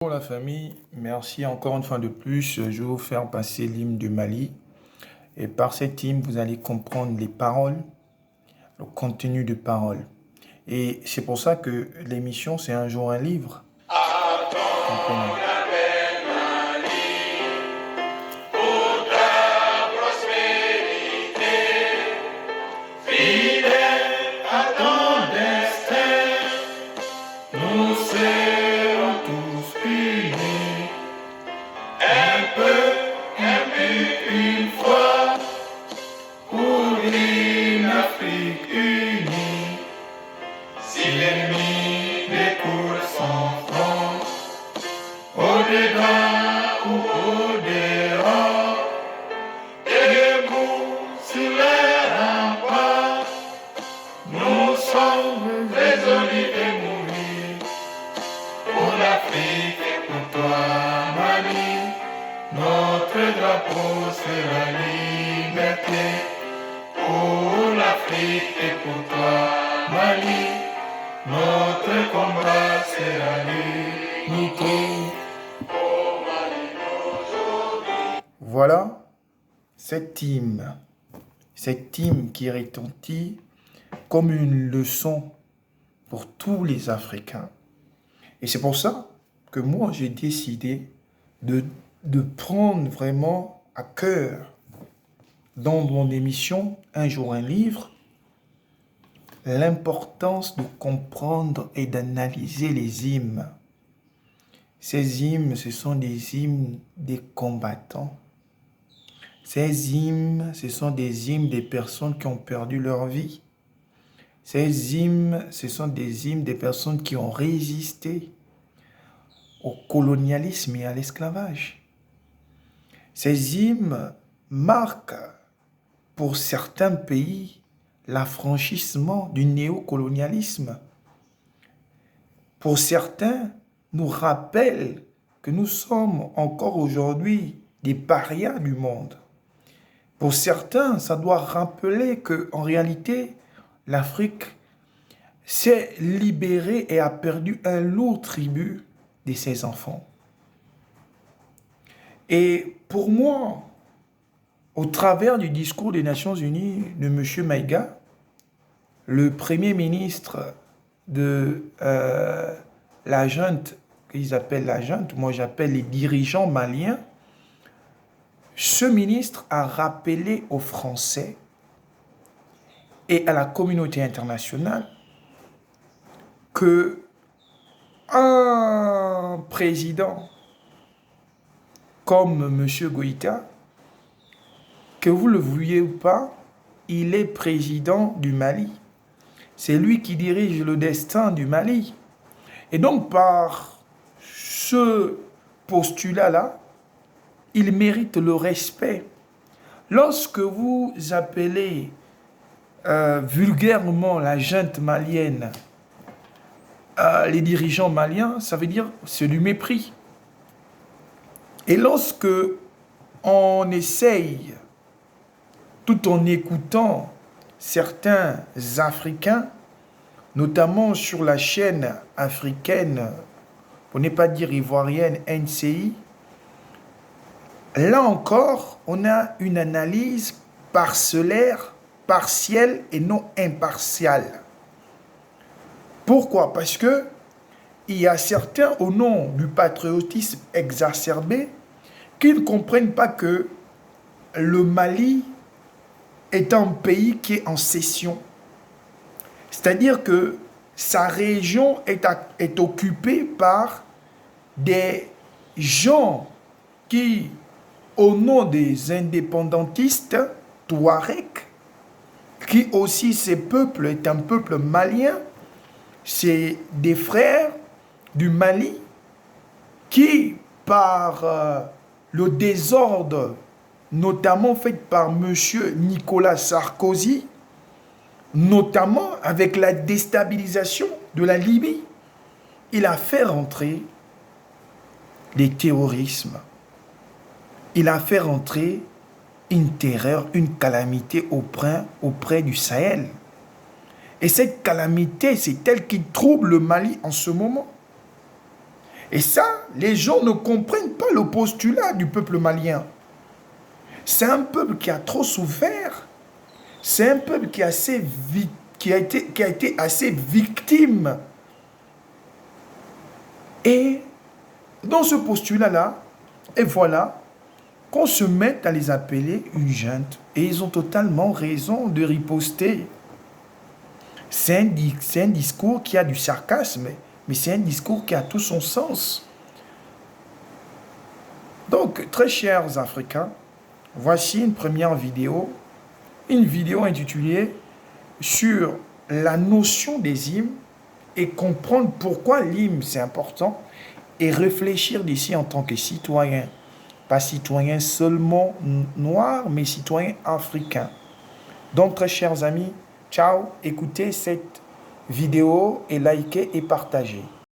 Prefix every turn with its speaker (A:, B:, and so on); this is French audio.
A: Pour la famille, merci encore une fois de plus. Je vais vous faire passer l'hymne du Mali. Et par cet hymne, vous allez comprendre les paroles, le contenu de paroles. Et c'est pour ça que l'émission, c'est un jour un livre. Comprenez? Nous serons tous unis, un but, une foi, pour une Afrique unie. Si l'ennemi découle son front, au-dedans ou au-dehors, debout sur les remparts, nous sommes résolus de mourir. Pour l'Afrique et pour toi, Mali, notre drapeau c'est la liberté. Pour l'Afrique et pour toi, Mali, notre combat c'est la l'unité. Voilà cette hymne qui retentit comme une leçon pour tous les Africains. Et c'est pour ça que moi, j'ai décidé de prendre vraiment à cœur, dans mon émission Un jour un livre, l'importance de comprendre et d'analyser les hymnes. Ces hymnes, ce sont des hymnes des combattants. Ces hymnes, ce sont des hymnes des personnes qui ont perdu leur vie. Ces hymnes, ce sont des hymnes des personnes qui ont résisté au colonialisme et à l'esclavage. Ces hymnes marquent pour certains pays l'affranchissement du néocolonialisme. Pour certains, nous rappellent que nous sommes encore aujourd'hui des parias du monde. Pour certains, ça doit rappeler qu'en réalité, l'Afrique s'est libérée et a perdu un lourd tribut de ses enfants. Et pour moi, au travers du discours des Nations Unies de M. Maïga, le premier ministre de la junte, qu'ils appellent la junte, moi j'appelle les dirigeants maliens, ce ministre a rappelé aux Français et à la communauté internationale que un président comme M. Goïta, que vous le vouliez ou pas, il est président du Mali. C'est lui qui dirige le destin du Mali. Et donc, par ce postulat-là, il mérite le respect. Lorsque vous appelez vulgairement la junte malienne, les dirigeants maliens, ça veut dire c'est du mépris. Et lorsque on essaye, tout en écoutant certains Africains, notamment sur la chaîne africaine, pour ne pas dire ivoirienne, NCI, là encore, on a une analyse parcellaire, partielle et non impartiale. Pourquoi? Parce que il y a certains, au nom du patriotisme exacerbé, qui ne comprennent pas que le Mali est un pays qui est en sécession. C'est-à-dire que sa région est occupée par des gens qui, au nom des indépendantistes touaregs, qui aussi, ce peuple est un peuple malien, c'est des frères du Mali qui, par le désordre, notamment fait par M. Nicolas Sarkozy, notamment avec la déstabilisation de la Libye, il a fait rentrer des terrorismes. Il a fait rentrer une terreur, une calamité auprès du Sahel. Et cette calamité, c'est elle qui trouble le Mali en ce moment. Et ça, les gens ne comprennent pas le postulat du peuple malien. C'est un peuple qui a trop souffert. C'est un peuple qui, a été assez victime. Et dans ce postulat-là, et voilà, qu'on se mette à les appeler une junte. Et ils ont totalement raison de riposter. C'est un discours qui a du sarcasme, mais c'est un discours qui a tout son sens. Donc, très chers Africains, voici une première vidéo, intitulée sur la notion des hymnes et comprendre pourquoi l'hymne c'est important et réfléchir d'ici en tant que citoyen. Pas citoyen seulement noir, mais citoyen africain. Donc, très chers amis, ciao, écoutez cette vidéo et likez et partagez.